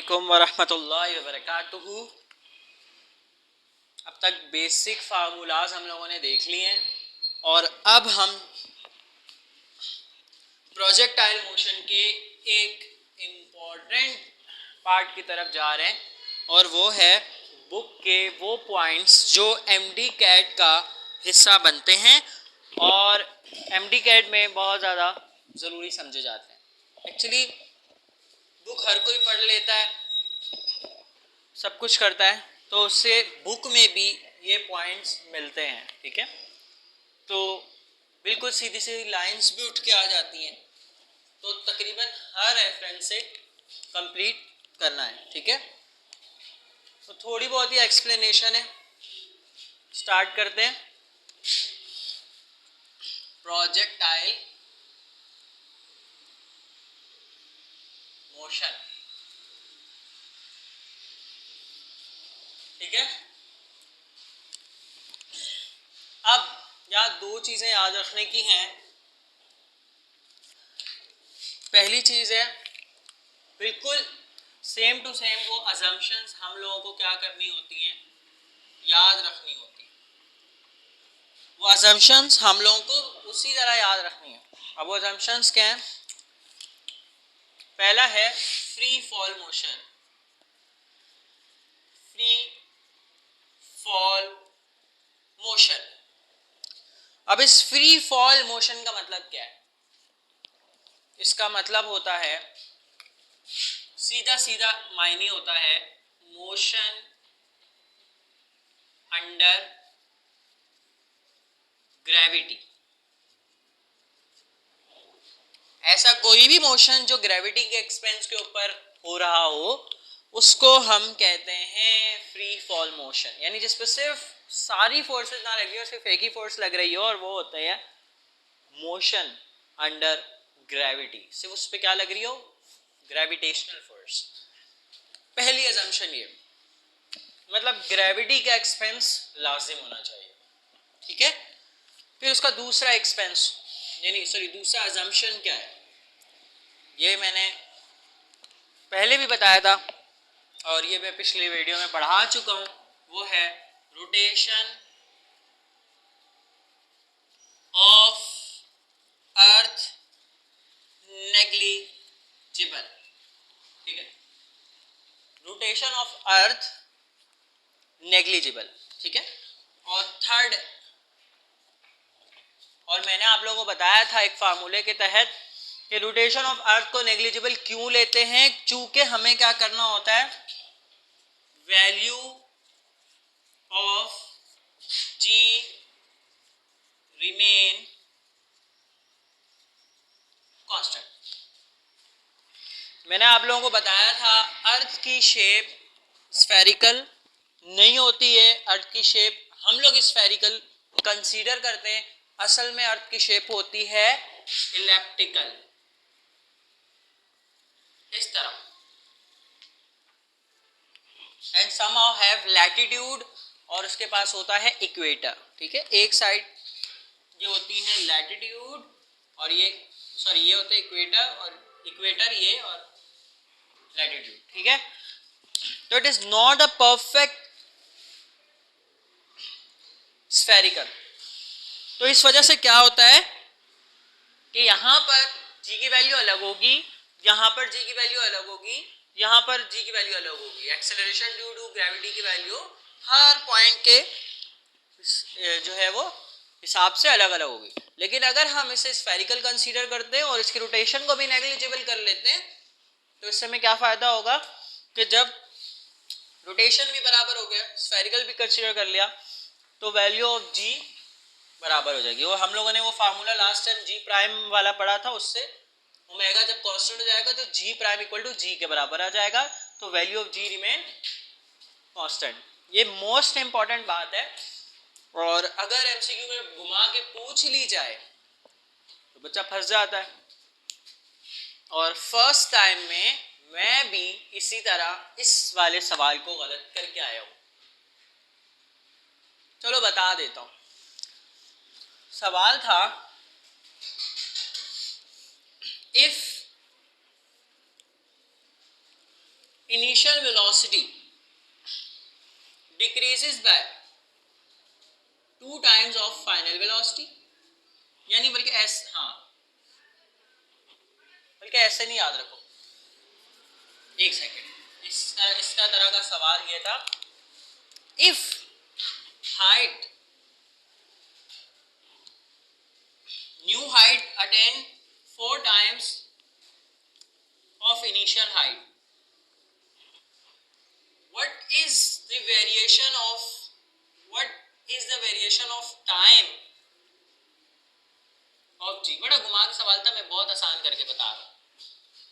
अस्सलामुअलैकुम वरहमतुल्लाहि वबरकातुहू। अब तक बेसिक फार्मूलाज हम लोगों ने देख लिए हैं और अब हम प्रोजेक्टाइल मोशन के एक इम्पॉर्टेंट पार्ट की तरफ जा रहे हैं और वो है बुक के वो पॉइंट्स जो एमडी कैट का हिस्सा बनते हैं और एमडी कैट में बहुत ज़्यादा ज़रूरी समझे जाते हैं। एक्चुअली बुक हर कोई पढ़ लेता है, सब कुछ करता है, तो उससे बुक में भी ये पॉइंट्स मिलते हैं। ठीक है, तो बिल्कुल सीधी सीधी लाइंस भी उठ के आ जाती हैं, तो तकरीबन हर रेफरेंस से कंप्लीट करना है। ठीक है, तो थोड़ी बहुत ही एक्सप्लेनेशन है, स्टार्ट करते हैं। प्रोजेक्टाइल मोशन, ठीक है। अब यहाँ दो चीज़ें याद रखने की हैं। पहली चीज़ है, बिल्कुल सेम टू सेम वो अजम्पशंस हम लोगों को क्या करनी होती हैं, याद रखनी होती है। वो अजम्पशंस हम लोगों को उसी तरह याद रखनी है। अब वो अजम्पशंस क्या हैं? पहला है free fall motion. Free fall motion. अब इस फ्री फॉल मोशन का मतलब क्या है? इसका मतलब होता है, सीधा सीधा मायने होता है, मोशन अंडर ग्रेविटी। ऐसा कोई भी मोशन जो ग्रेविटी के एक्सपेंस के ऊपर हो रहा हो, उसको हम कहते हैं फ्री फॉल मोशन। यानी जिस पर सिर्फ सारी फोर्सेस ना लग रही हो, सिर्फ एक ही फोर्स लग रही हो, और वो होता है मोशन अंडर ग्रेविटी। सिर्फ उस पर क्या लग रही हो? Gravitational force. पहली अजम्पशन ये, मतलब ग्रेविटी का एक्सपेंस लाजिम होना चाहिए। ठीक है, फिर उसका दूसरा एक्सपेंस, यानी सॉरी दूसरा अजम्पशन क्या है, ये मैंने पहले भी बताया था और ये मैं पिछली वीडियो में पढ़ा चुका हूँ। वो है रोटेशन ऑफ अर्थ नेग्लिजिबल। ठीक है, रोटेशन ऑफ अर्थ नेग्लिजिबल। ठीक है, और थर्ड, और मैंने आप लोगों को बताया था एक फार्मूले के तहत कि रोटेशन ऑफ अर्थ को नेग्लिजिबल क्यों लेते हैं, चूंकि हमें क्या करना होता है, value of g remain constant. मैंने आप लोगों को बताया था अर्थ की शेप स्फेरिकल नहीं होती है। अर्थ की शेप हम लोग स्फेरिकल कंसीडर करते हैं, असल में अर्थ की शेप होती है इलिप्टिकल, इस तरह। एंड समहाउ हैव लैटिट्यूड, और उसके पास होता है इक्वेटर। ठीक है, एक साइड ये होती है लैटिट्यूड और ये सॉरी ये होता है इक्वेटर, और इक्वेटर ये और लैटिट्यूड। ठीक है, तो it is not a perfect spherical. तो इस वजह से क्या होता है कि यहाँ पर जी की वैल्यू अलग होगी, यहाँ पर जी की वैल्यू अलग होगी, यहाँ पर जी की वैल्यू अलग होगी। एक्सेलरेशन ड्यू टू ग्रेविटी की वैल्यू हर पॉइंट के जो है वो हिसाब से अलग अलग होगी। लेकिन अगर हम इसे स्फेरिकल कंसीडर करते हैं और इसकी रोटेशन को भी नेग्लिजिबल कर लेते हैं, तो इससे हमें क्या फायदा होगा कि जब रोटेशन भी बराबर हो गया, स्फेरिकल भी कंसीडर कर लिया, तो वैल्यू ऑफ जी बराबर हो जाएगी। और हम लोगों ने वो फार्मूला लास्ट टाइम जी प्राइम वाला पढ़ा था, उससे ओमेगा जब कांस्टेंट हो जाएगा तो g prime equal to g के बराबर आ जाएगा, तो value of g remain constant. ये मोस्ट इंपॉर्टेंट बात है, और अगर एमसीक्यू में घुमा के पूछ ली जाए तो बच्चा फंस जाता है। और फर्स्ट टाइम में मैं भी इसी तरह इस वाले सवाल को गलत करके आया हूं। चलो बता देता हूं। सवाल था, if initial velocity decreases by 2 times of final velocity, यानी बल्कि ऐसे नहीं, याद रखो, एक सेकेंड, इसका तरह का सवाल ये था, if height new height attain 4 times of initial height, what is the variation of time of g। बड़ा घुमा के सवाल था, मैं बहुत आसान करके बता रहा हूं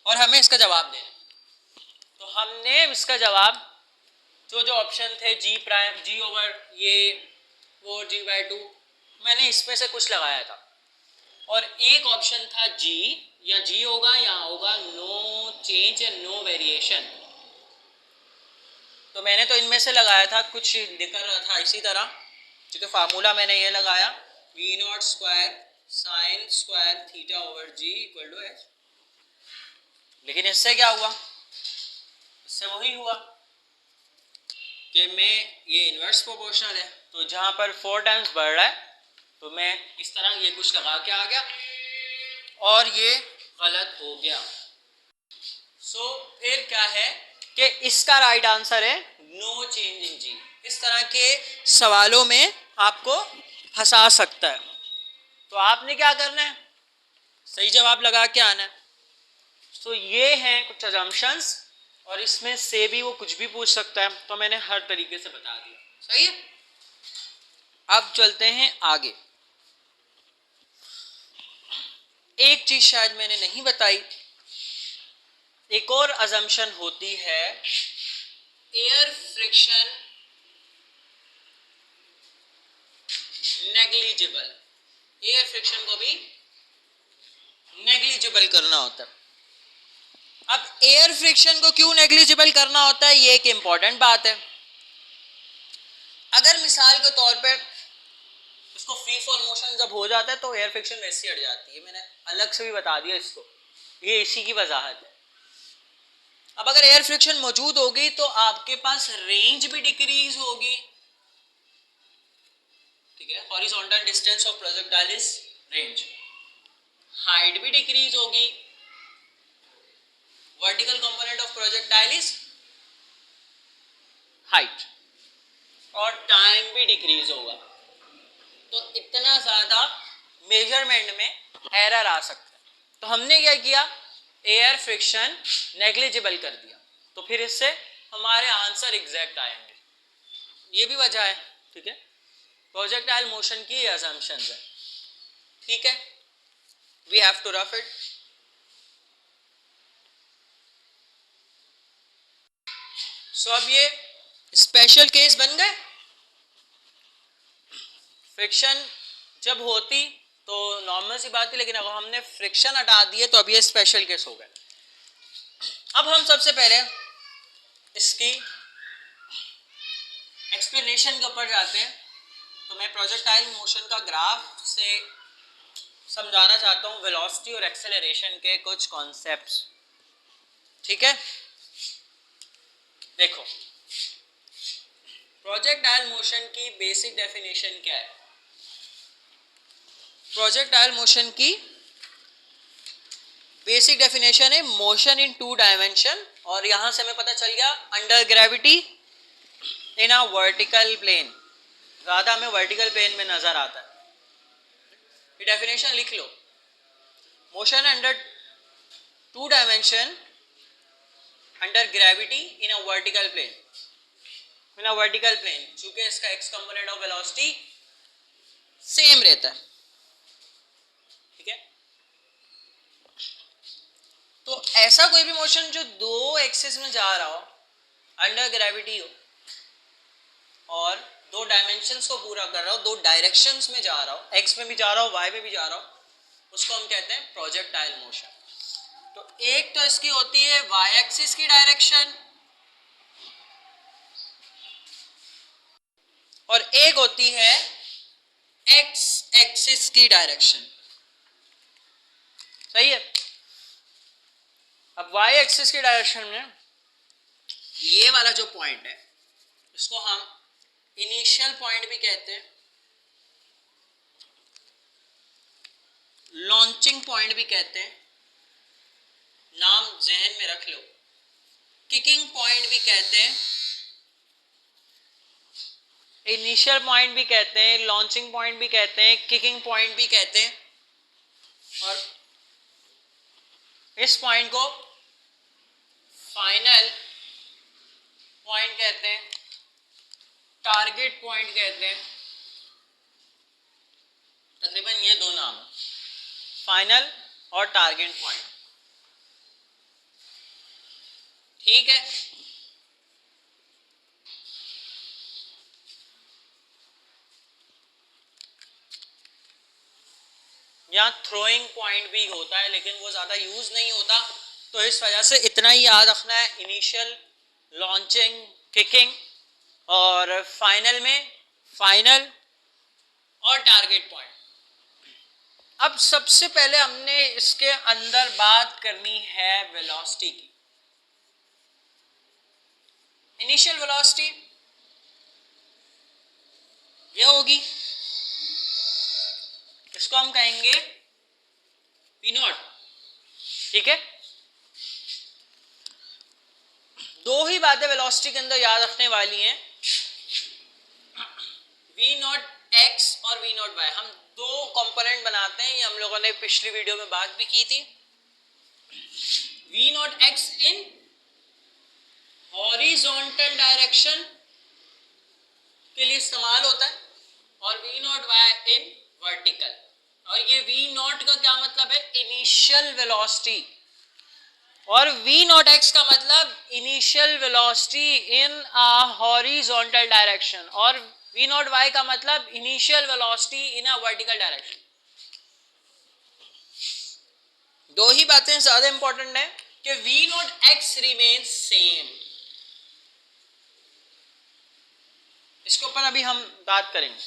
और हमें इसका जवाब देना। तो हमने इसका जवाब जो ऑप्शन थे g प्राइम, g ओवर ये 4g/2, मैंने इसमें से कुछ लगाया था, और एक ऑप्शन था g, या g होगा या होगा no change and no variation. तो मैंने तो इनमें से लगाया था, कुछ दिखा रहा था इसी तरह, क्योंकि फार्मूला मैंने ये लगाया v0 square sine square theta over g equal to h। लेकिन इससे क्या हुआ, इससे वही हुआ कि मैं ये इन्वर्स प्रोपोर्शनल है, तो जहां पर 4 टाइम्स बढ़ रहा है तो मैं इस तरह ये कुछ लगा के आ गया और ये गलत हो गया। सो फिर क्या है कि इसका राइट आंसर है नो चेंज इन जी। इस तरह के सवालों में आपको फंसा सकता है, तो आपने क्या करना है, सही जवाब लगा के आना है। सो ये हैं कुछ अजम्पशंस, और इसमें से भी वो कुछ भी पूछ सकता है, तो मैंने हर तरीके से बता दिया। सही है, अब चलते हैं आगे। एक चीज शायद मैंने नहीं बताई, एक और अजम्पशन होती है air friction negligible. Air friction को भी नेग्लिजिबल करना होता है। अब एयर फ्रिक्शन को क्यों नेग्लिजिबल करना होता है, ये एक इंपॉर्टेंट बात है। अगर मिसाल के तौर पर इसको फ्री फॉल मोशन जब हो जाता है तो एयर फ्रिक्शन वैसे ही हट जाती है, मैंने अलग से भी बता दिया इसको, ये इसी की वजाहत है। अब अगर एयर फ्रिक्शन मौजूद होगी तो आपके पास रेंज भी डिक्रीज होगी, ठीक है, horizontal distance of projectile is range, height भी डिक्रीज होगी, vertical component of projectile is height, और टाइम भी डिक्रीज होगा। तो इतना ज्यादा मेजरमेंट में एरर आ सकता है, तो हमने क्या किया, एयर फ्रिक्शन नेग्लिजिबल कर दिया, तो फिर इससे हमारे आंसर एग्जैक्ट आएंगे। ये भी वजह है, ठीक है, प्रोजेक्टाइल मोशन की असम्पशंस है, ठीक है, we have to rough it. So अब ये स्पेशल केस बन गए। फ्रिक्शन जब होती तो नॉर्मल सी बात थी, लेकिन अगर हमने फ्रिक्शन हटा दिए तो अब ये स्पेशल केस हो गए। अब हम सबसे पहले इसकी एक्सप्लेनेशन के ऊपर जाते हैं। तो मैं प्रोजेक्टाइल मोशन का ग्राफ से समझाना चाहता हूँ वेलोसिटी और एक्सेलरेशन के कुछ कॉन्सेप्ट्स, ठीक है। देखो, प्रोजेक्टाइल मोशन की बेसिक डेफिनेशन क्या है। प्रोजेक्टाइल मोशन की बेसिक डेफिनेशन है मोशन इन 2 डायमेंशन, और यहां से हमें पता चल गया under gravity in a vertical plane, ज्यादा हमें वर्टिकल प्लेन में नजर आता है। ये डेफिनेशन लिख लो, motion under 2 dimension under gravity in a vertical plane, in a vertical plane, चूंकि इसका x component of velocity same रहता है, ठीक है। तो ऐसा कोई भी मोशन जो 2 एक्सिस में जा रहा हो, अंडर ग्रेविटी हो, और 2 डायमेंशंस को पूरा कर रहा हो, 2 डायरेक्शंस में जा रहा हो, एक्स में भी जा रहा हो, वाई में भी जा रहा हो, उसको हम कहते हैं प्रोजेक्टाइल मोशन। तो एक तो इसकी होती है वाई एक्सिस की डायरेक्शन, और एक होती है एक्स एक्सिस की डायरेक्शन, सही है। अब वाई एक्सिस की डायरेक्शन में ये वाला जो पॉइंट है इसको हम इनिशियल पॉइंट भी कहते हैं, लॉन्चिंग पॉइंट भी कहते हैं, नाम जहन में रख लो, किकिंग पॉइंट भी कहते हैं, इनिशियल पॉइंट भी कहते हैं, लॉन्चिंग पॉइंट भी कहते हैं, किकिंग पॉइंट भी कहते हैं, और इस पॉइंट को फाइनल पॉइंट कहते हैं, टारगेट पॉइंट कहते हैं। तकरीबन ये दो नाम, फाइनल और टारगेट पॉइंट। ठीक है, यहाँ थ्रोइंग पॉइंट भी होता है लेकिन वो ज़्यादा यूज़ नहीं होता, तो इस वजह से इतना ही याद रखना है, इनिशियल, लॉन्चिंग, किकिंग और फाइनल में फाइनल और टारगेट पॉइंट। अब सबसे पहले हमने इसके अंदर बात करनी है वेलोसिटी की। इनिशियल वेलोसिटी ये होगी, इसको हम कहेंगे V नॉट। ठीक है, दो ही बातें वेलोसिटी के अंदर याद रखने वाली हैं, V नॉट x और V नॉट y। हम दो कंपोनेंट बनाते हैं, ये हम लोगों ने पिछली वीडियो में बात भी की थी। V not x in horizontal direction के लिए इस्तेमाल होता है और V not y in vertical. और ये V नॉट का क्या मतलब है, इनिशियल वेलोसिटी, और V नॉट x का मतलब initial velocity in a horizontal direction, और V नॉट y का मतलब initial velocity in a vertical direction. दो ही बातें ज्यादा इंपॉर्टेंट है कि V not x remains same. इसके ऊपर अभी हम बात करेंगे।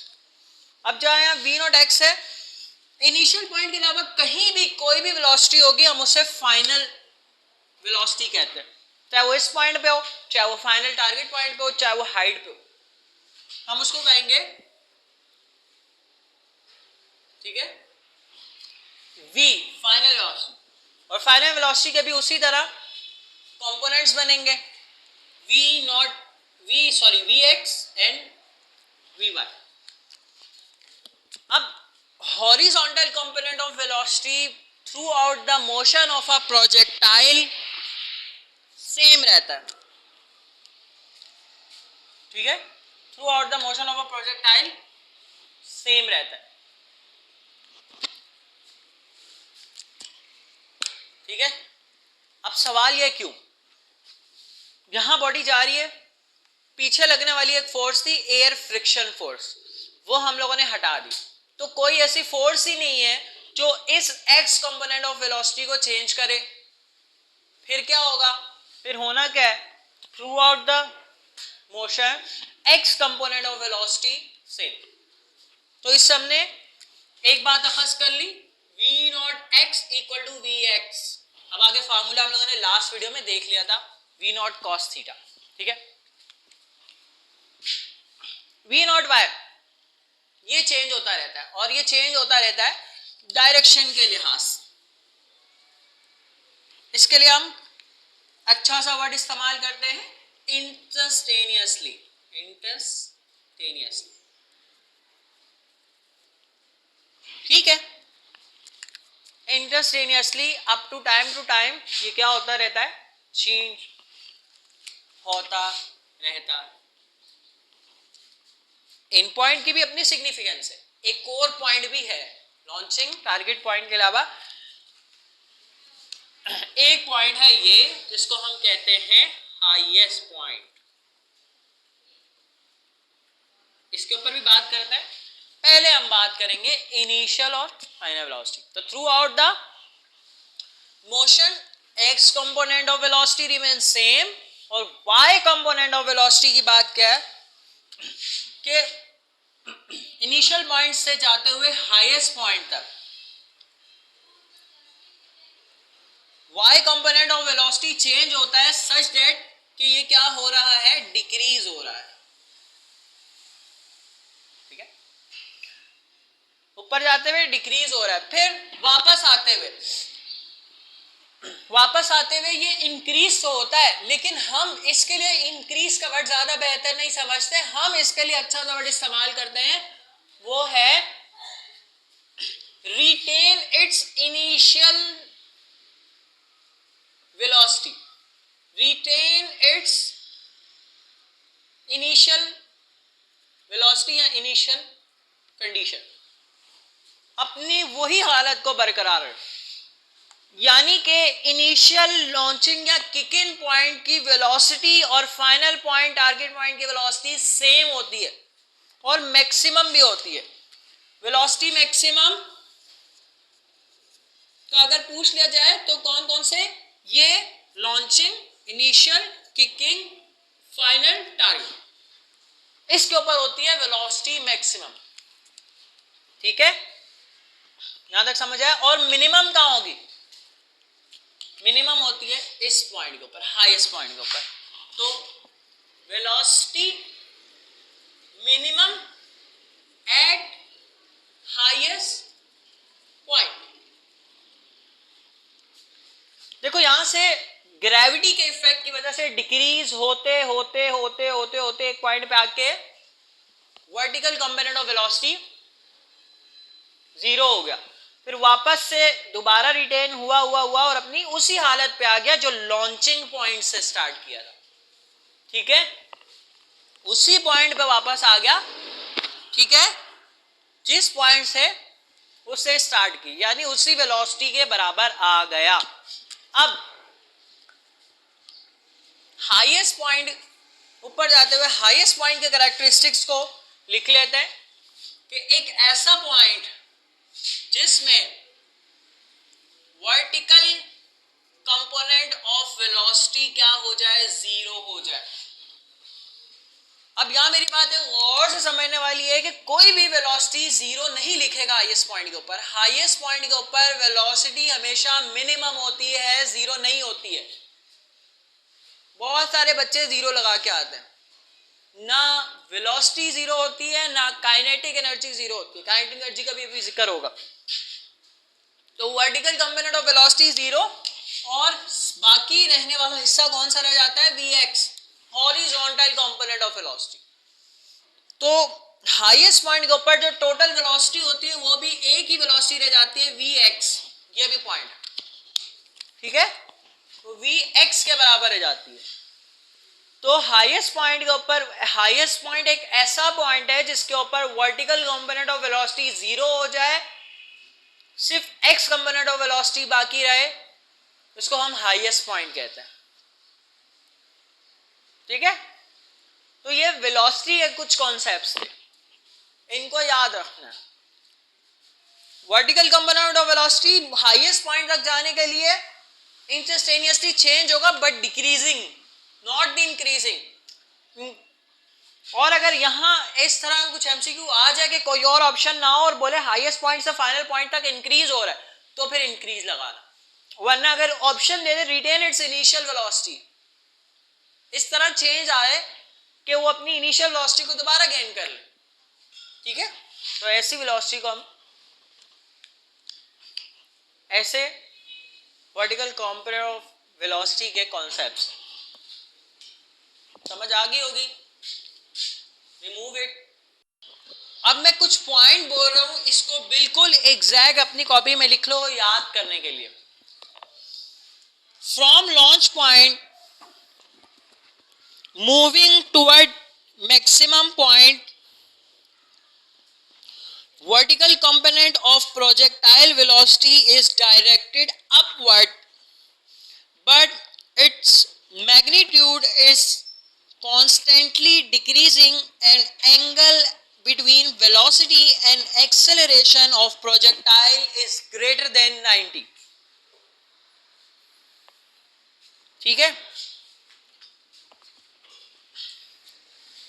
अब जहां यहाँ V नॉट x है, इनिशियल पॉइंट के अलावा कहीं भी कोई भी वेलोसिटी होगी हम उसे फाइनल वेलोसिटी कहते हैं, चाहे वो इस पॉइंट पे हो, चाहे वो फाइनल टारगेट पॉइंट पे हो, चाहे वो हाइट पे हो, हम उसको कहेंगे, ठीक है, V फाइनल वेलोसिटी। और फाइनल वेलोसिटी के भी उसी तरह कंपोनेंट्स बनेंगे, Vx एंड Vy। अब horizontal component of velocity through out the motion of a projectile same रहता है। ठीक है, throughout the motion of a projectile same रहता है। ठीक है, अब सवाल यह क्यों, यहां बॉडी जा रही है, पीछे लगने वाली एक फोर्स थी एयर फ्रिक्शन फोर्स, वो हम लोगों ने हटा दी, तो कोई ऐसी फोर्स ही नहीं है जो इस x कंपोनेंट ऑफ वेलोसिटी को चेंज करे। फिर क्या होगा, फिर होना क्या है, throughout the motion x component of velocity same. तो इस हमने एक बात अखज कर ली, V not x equal to Vx। अब आगे फार्मूला हम लोगों ने लास्ट वीडियो में देख लिया था, V नॉट कॉस थीटा। ठीक है, V नॉट y ये चेंज होता रहता है, और ये चेंज होता रहता है डायरेक्शन के लिहाज। इसके लिए हम अच्छा सा वर्ड इस्तेमाल करते हैं, इंस्टेंटेनियसली। इंस्टेंटेनियसली, ठीक है, इंस्टेंटेनियसली अप टू टाइम ये क्या होता रहता है, चेंज होता रहता है। इन पॉइंट की भी अपनी सिग्निफिकेंस है, एक कोर पॉइंट भी है, लॉन्चिंग टारगेट पॉइंट के अलावा एक पॉइंट है ये जिसको हम कहते हैं हाईएस्ट पॉइंट। इसके ऊपर भी बात करते हैं, पहले हम बात करेंगे इनिशियल और फाइनल वेलोसिटी। तो through out the motion x component of velocity remain same, और y कंपोनेंट ऑफ वेलोसिटी की बात क्या है कि इनिशियल पॉइंट से जाते हुए हाईएस्ट पॉइंट तक y component of velocity change होता है सच दैट कि ये क्या हो रहा है, डिक्रीज हो रहा है, ठीक है, ऊपर जाते हुए डिक्रीज हो रहा है, फिर वापस आते हुए ये इंक्रीज तो होता है, लेकिन हम इसके लिए इंक्रीज का वर्ड ज्यादा बेहतर नहीं समझते, हम इसके लिए अच्छा सा वर्ड इस्तेमाल करते हैं, वो है retain its initial velocity, retain its initial velocity या इनिशियल कंडीशन, अपनी वही हालत को बरकरार रखें, यानी कि इनिशियल लॉन्चिंग या किक इन पॉइंट की वेलोसिटी और फाइनल पॉइंट टारगेट पॉइंट की वेलोसिटी सेम होती है और मैक्सिमम भी होती है। वेलोसिटी मैक्सिमम तो अगर पूछ लिया जाए तो कौन कौन से, ये launching, initial, kicking, final, target, इसके ऊपर होती है वेलोसिटी मैक्सिमम, ठीक है, यहां तक समझ आया। और मिनिमम कहां होगी, मिनिमम होती है इस पॉइंट के ऊपर, हाईएस्ट पॉइंट के ऊपर, तो velocity minimum eight highest point. देखो यहां से ग्रेविटी के इफेक्ट की वजह से डिक्रीज होते होते होते होते होते एक पॉइंट पे आके vertical component of velocity zero हो गया, फिर वापस से दोबारा रिटेन हुआ हुआ हुआ और अपनी उसी हालत पे आ गया जो लॉन्चिंग पॉइंट से स्टार्ट किया था, ठीक है, उसी पॉइंट पे वापस आ गया, ठीक है, जिस पॉइंट से उससे स्टार्ट की, यानी उसी वेलोसिटी के बराबर आ गया। अब हाईएस्ट पॉइंट, ऊपर जाते हुए हाईएस्ट पॉइंट के कैरेक्टरिस्टिक्स को लिख लेते हैं कि एक ऐसा पॉइंट जिसमें वर्टिकल कंपोनेंट ऑफ वेलोसिटी क्या हो जाए, जीरो हो जाए। अब यहां मेरी बात है गौर से समझने वाली है कि कोई भी वेलोसिटी जीरो नहीं लिखेगा हाईएस्ट पॉइंट के ऊपर, हाईएस्ट पॉइंट के ऊपर वेलोसिटी हमेशा मिनिमम होती है, जीरो नहीं होती है। बहुत सारे बच्चे जीरो लगा के आते हैं, ना वेलोसिटी जीरो होती है ना काइनेटिक एनर्जी जीरो होती है, काइनेटिक एनर्जी का भी जिक्र होगा। तो vertical component of velocity zero और बाकी रहने वाला हिस्सा कौन सा रह जाता है, Vx, horizontal component of velocity. तो हाईएस्ट पॉइंट के ऊपर जो टोटल वेलोसिटी होती है वो भी एक ही वेलोसिटी रह जाती है, Vx, ये भी पॉइंट, ठीक है, तो Vx के बराबर रह जाती है। तो हाईएस्ट पॉइंट के ऊपर, हाईएस्ट पॉइंट एक ऐसा पॉइंट है जिसके ऊपर vertical component of velocity zero हो जाए, सिर्फ x कंपोनेंट ऑफ वेलोसिटी बाकी रहे, इसको हम हाईएस्ट पॉइंट कहते हैं, ठीक है। तो ये वेलोसिटी के कुछ कॉन्सेप्ट्स थे, इनको याद रखना है। Vertical component of velocity highest point तक जाने के लिए इंस्टेंटेनियसली चेंज होगा बट डिक्रीजिंग, नॉट इंक्रीजिंग। और अगर यहां इस तरह का कुछ एमसीक्यू आ जाए कि कोई और ऑप्शन ना हो और बोले हाईएस्ट पॉइंट से फाइनल पॉइंट तक इंक्रीज हो रहा है, तो फिर इंक्रीज लगाना, वरना अगर ऑप्शन दे दे रिटेन इट्स इनिशियल वेलोसिटी, इस तरह चेंज आए कि वो अपनी इनिशियल वेलोसिटी को दोबारा गेन कर ले, ठीक है, तो ऐसी वेलोसिटी को हम ऐसे वर्टिकल कंपोनेंट ऑफ वेलोसिटी के कॉन्सेप्ट्स समझ आ गई होगी, रिमूव इट। अब मैं कुछ पॉइंट बोल रहा हूं, इसको बिल्कुल एग्जैक्ट अपनी कॉपी में लिख लो याद करने के लिए। From launch point moving toward maximum point, vertical component of projectile velocity is directed upward, but its magnitude is constantly decreasing and angle between velocity and acceleration of projectile is greater than 90, ठीक है।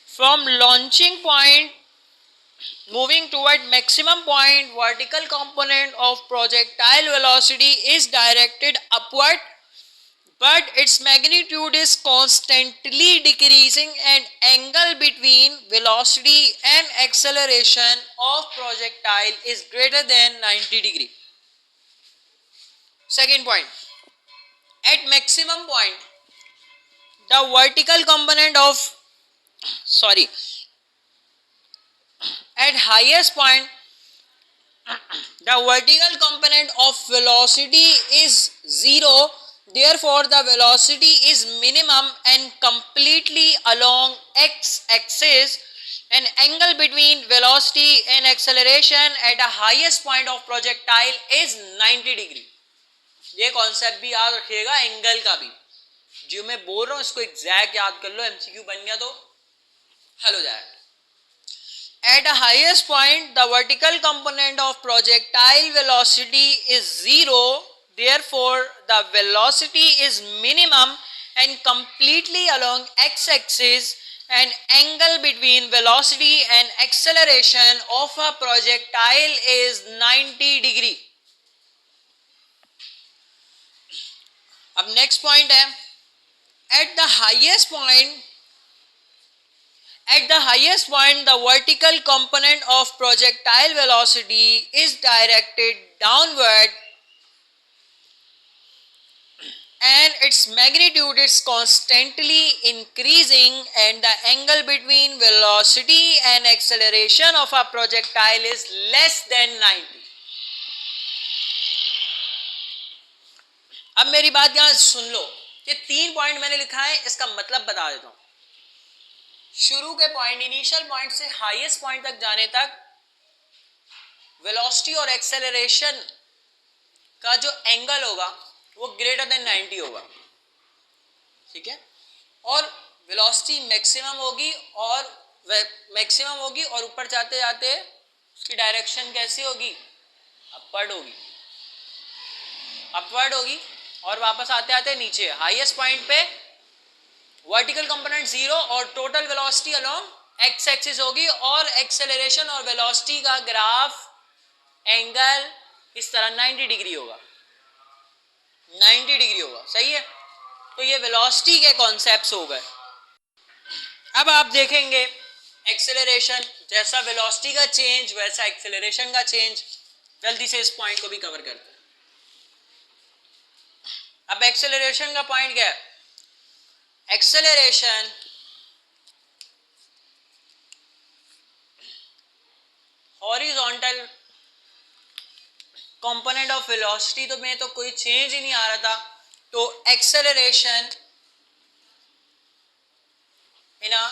From launching point moving toward maximum point, vertical component of projectile velocity is directed upward, but its magnitude is constantly decreasing and angle between velocity and acceleration of projectile is greater than 90 degree. Second point, at maximum point the vertical component of at highest point the vertical component of velocity is 0, therefore the velocity is minimum and completely along x-axis, and angle between velocity and acceleration at a highest point of projectile is 90 degree. ये concept भी याद रखिएगा, angle का भी जो मैं बोल रहा हूँ इसको एग्जैक्ट याद कर लो, एमसीक्यू बन गया तो हल हो जाएगा. At the highest point, the vertical component of projectile velocity is 0, therefore the velocity is minimum and completely along x-axis, and angle between velocity and acceleration of a projectile is 90 degree. अब next point है, at the highest point, the vertical component of projectile velocity is directed downward and its magnitude is constantly increasing, and the angle between velocity and acceleration of a projectile is less than 90. अब मेरी बात यहां सुन लो, ये 3 point मैंने लिखा है, इसका मतलब बता देता हूं. शुरू के पॉइंट, इनिशियल पॉइंट से हाईएस्ट पॉइंट तक जाने तक वेलोसिटी और एक्सेलरेशन का जो एंगल होगा वो ग्रेटर देन 90 होगा, ठीक है. और वेलोसिटी मैक्सिमम होगी और ऊपर जाते जाते उसकी डायरेक्शन कैसी होगी, अपवर्ड होगी और वापस आते आते नीचे. हाईएस्ट पॉइंट पे वर्टिकल कंपोनेंट 0 और total velocity along x axis होगी, और एक्सेलरेशन और वेलोसिटी का ग्राफ एंगल इस तरह 90 डिग्री होगा. सही है. तो ये वेलोसिटी के कॉन्सेप्ट्स हो गए. अब आप देखेंगे एक्सेलरेशन, जैसा वेलोसिटी का चेंज वैसा एक्सेलरेशन का चेंज. जल्दी से इस पॉइंट को भी कवर करते हैं. अब एक्सेलरेशन का पॉइंट क्या है, acceleration horizontal component of velocity तो में तो कोई चेंज ही नहीं आ रहा था, तो acceleration in a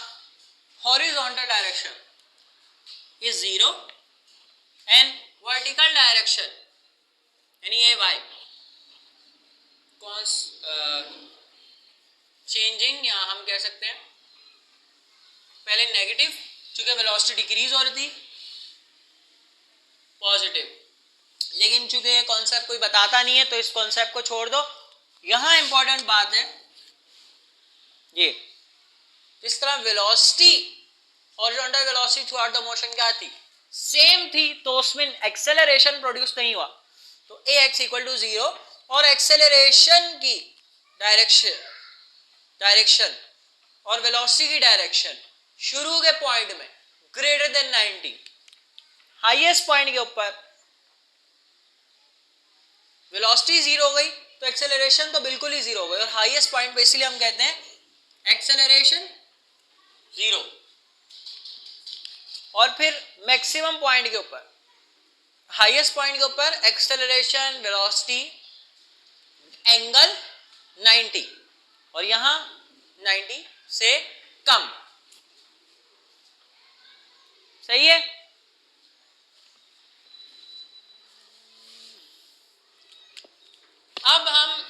horizontal direction is 0 and vertical direction यानी ये वाई चेंजिंग, या हम कह सकते हैं पहले नेगेटिव, चूंकि वेलोसिटी डिक्रीज हो रही थी, पॉजिटिव. लेकिन चूंकि ये कॉन्सेप्ट कोई बताता नहीं है तो इस कॉन्सेप्ट को छोड़ दो. यहां इंपॉर्टेंट बात है ये, जिस तरह velocity horizontal velocity throughout the motion क्या थी, सेम थी, तो उसमें एक्सेलरेशन प्रोड्यूस नहीं हुआ. तो ax इक्वल टू 0 और एक्सेलरेशन की डायरेक्शन और वेलोसिटी की डायरेक्शन शुरू के पॉइंट में ग्रेटर देन 90, हाईएस्ट पॉइंट के ऊपर वेलोसिटी 0 हो गई तो एक्सेलरेशन तो बिल्कुल ही 0 हो गई, और हाईएस्ट पॉइंट पे इसलिए हम कहते हैं एक्सेलरेशन 0. और फिर मैक्सिमम पॉइंट के ऊपर, हाईएस्ट पॉइंट के ऊपर एक्सेलरेशन वेलोसिटी एंगल 90 और यहां 90 से कम. सही है. अब हम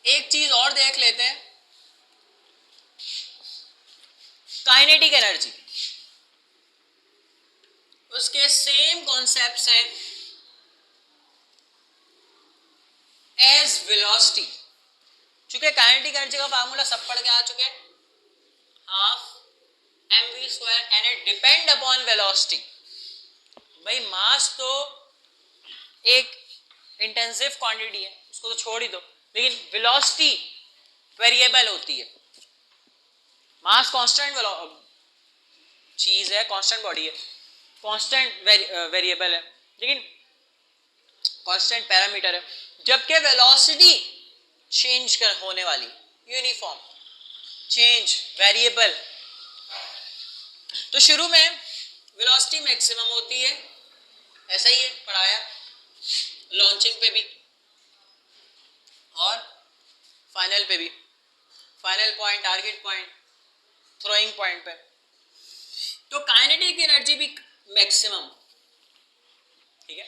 एक चीज और देख लेते हैं, काइनेटिक एनर्जी. उसके सेम कॉन्सेप्ट्स हैं एज वेलोसिटी. चूंकि काइनेटिक एनर्जी का फार्मूला सब पढ़ के आ चुके हैं, half mv² and it depend upon velocity. भाई मास तो एक इंटेंसिव क्वांटिटी है, उसको तो छोड़ ही दो, लेकिन वेलोसिटी वेरिएबल होती है। मास कांस्टेंट चीज है, कांस्टेंट बॉडी है, कांस्टेंट वेरिएबल है, लेकिन कांस्टेंट पैरामीटर है, जबकि वेलोसिटी चेंज कर होने वाली, यूनिफॉर्म चेंज वेरिएबल। तो शुरू में वेलोसिटी मैक्सिमम होती है, ऐसा ही है पढ़ाया लॉन्चिंग पे भी और फाइनल पे भी, final point, target point, throwing point पे। तो काइनेटिक एनर्जी भी मैक्सिमम, ठीक है,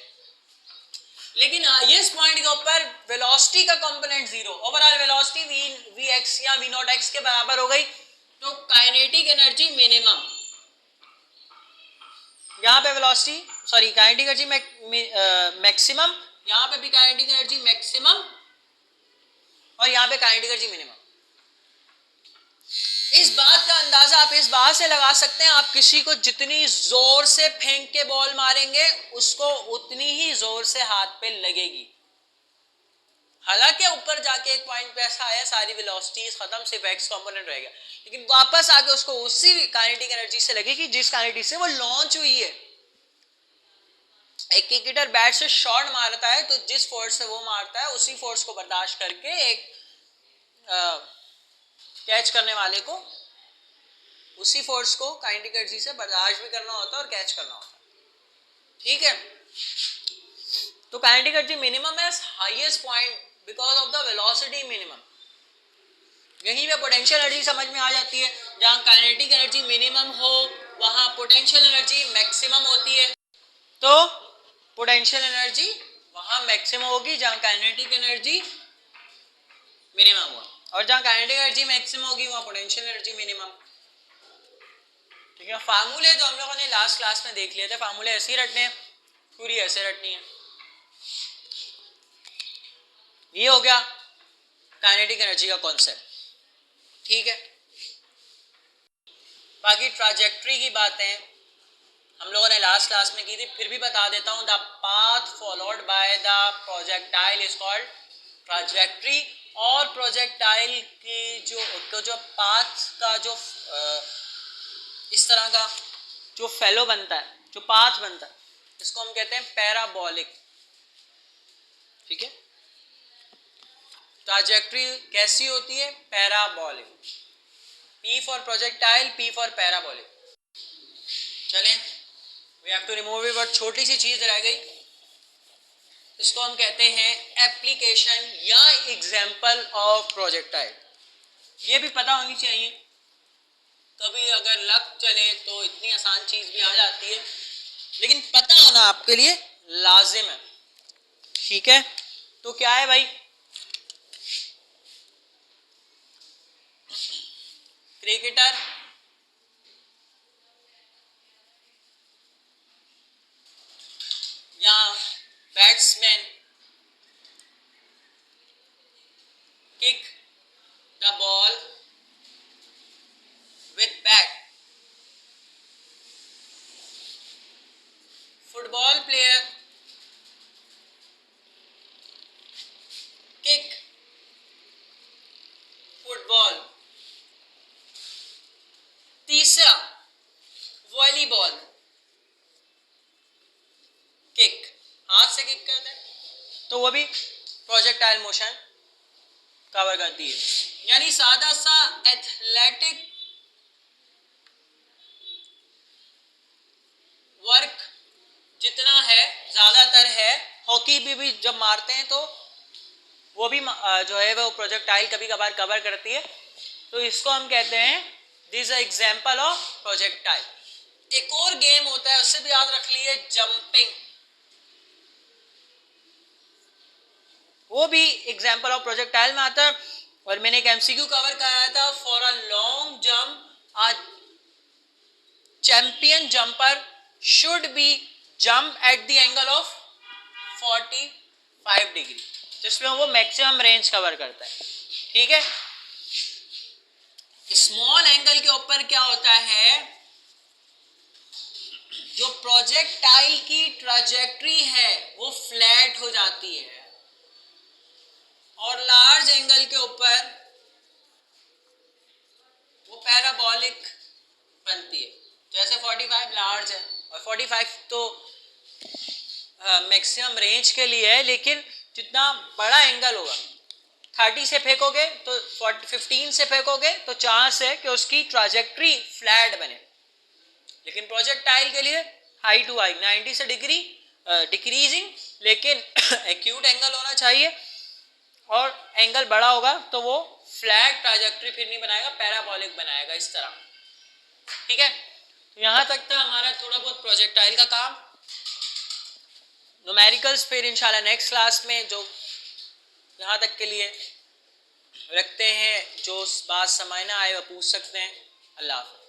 लेकिन हाईएस्ट पॉइंट के ऊपर वेलोसिटी का component zero, overall velocity V X या वी नॉट एक्स के बराबर हो गई, तो काइनेटिक एनर्जी मिनिमम। यहाँ पे velocity sorry kinetic energy maximum, यहाँ पे भी काइनेटिक एनर्जी मैक्सिमम और यहाँ पे काइनेटिक एनर्जी मिनिमम। इस बात का अंदाजा आप इस बात से लगा सकते हैं, आप किसी को जितनी जोर से फेंक के बॉल मारेंगे उसको उतनी ही जोर से हाथ पे लगेगी। हालांकि ऊपर जाके एक पॉइंट पे ऐसा आया सारी वेलोसिटीज खत्म, सिर्फ एक्स कंपोनेंट रहेगा, लेकिन वापस आके उसको उसी काइनेटिक एनर्जी से लगेगी जिस काइनेटिक से वो लॉन्च हुई है। एक क्रिकेटर बैट से शॉट मारता है तो जिस फोर्स से वो मारता है उसी फोर्स को बर्दाश्त करके एक कैच करने वाले को उसी फोर्स को काइनेटिक एनर्जी से बर्दाश्त भी करना होता है और कैच करना होता है, ठीक है। तो काइनेटिक एनर्जी मिनिमम है highest point because of the velocity minimum. यहीं पे पोटेंशियल एनर्जी समझ में आ जाती है, जहां काइनेटिक एनर्जी मिनिमम हो वहां पोटेंशियल एनर्जी मैक्सिमम होती है। तो पोटेंशियल एनर्जी वहां मैक्सिमम होगी जहां काइनेटिक एनर्जी मिनिमम हुआ, और जहां काइनेटिक एनर्जी मैक्सिमम होगी वहां पोटेंशियल एनर्जी मिनिमम, ठीक है। फार्मूले जो हम लोगों ने लास्ट क्लास में देख लिए थे, फार्मूले ऐसे ही रटने हैं, पूरी ऐसे रटनी है। ये हो गया काइनेटिक एनर्जी का कॉन्सेप्ट, ठीक है। बाकी ट्राजेक्ट्री की बातें हम लोगों ने लास्ट क्लास में की थी, फिर भी बता देता हूं। The path followed by the projectile is called trajectory, और प्रोजेक्टाइल की जो पाथ का जो इस तरह का जो फेलो बनता है, जो पाथ बनता है, इसको हम कहते हैं पैराबोलिक, ठीक है। ट्राजेक्ट्री कैसी होती है? Parabolic. P for projectile, P for parabolic. चलें, we have to remove it, but छोटी सी चीज रह गई, इसको हम कहते हैं एप्लीकेशन या एग्जाम्पल ऑफ प्रोजेक्टाइल। ये भी पता होनी चाहिए, कभी अगर लक चले तो इतनी आसान चीज भी आ जाती है, लेकिन पता होना आपके लिए लाजिम है, ठीक है। तो क्या है भाई, क्रिकेटर या batsman kick the ball with bat. Football player kick football. तीसरा वॉलीबॉल किक, हाथ से किक करते हैं, तो वो भी प्रोजेक्टाइल मोशन कवर करती है। यानी सादा सा एथलेटिक वर्क जितना है ज्यादातर है, हॉकी भी जब मारते हैं तो वो भी जो है वो प्रोजेक्टाइल कभी कभार कवर करती है, तो इसको हम कहते हैं दिस एग्जांपल ऑफ प्रोजेक्टाइल। एक और गेम होता है, उससे भी याद रख लिए, जंपिंग, वो भी एग्जांपल ऑफ प्रोजेक्टाइल में आता है। और मैंने एक एमसीक्यू कवर कराया था, for a long jump a champion jumper should be jump at the angle of 45 degree, जिसमें वो मैक्सिमम रेंज कवर करता है, ठीक है। स्मॉल एंगल के ऊपर क्या होता है, जो प्रोजेक्टाइल की ट्रैजेक्टरी है वो फ्लैट हो जाती है और लार्ज एंगल के ऊपर वो पैराबोलिक बनती है। जैसे 45 लार्ज है और 45 तो मैक्सिमम रेंज के लिए है, लेकिन जितना बड़ा एंगल होगा 30 से फेंकोगे तो 15 से फेंकोगे तो चांस है कि उसकी ट्राजेक्ट्री फ्लैट बने। लेकिन प्रोजेक्टाइल के लिए हाई टू हाई 90 से डिग्री डिक्रीजिंग, लेकिन एक्यूट एंगल होना चाहिए और एंगल बड़ा होगा तो वो फ्लैट ट्राजेक्ट्री फिर नहीं बनाएगा, पैराबोलिक बनाएगा इस तरह। ठीक है, तो यहाँ तक था हमारा थोड़ा बहुत प्रोजेक्टाइल का काम। न्यूमेरिकल्स फिर इंशाल्लाह नेक्स्ट क्लास में, जो यहाँ तक के लिए रखते हैं, जो बात समझ ना आए वो पूछ सकते हैं। अल्लाह हाफ़िज़।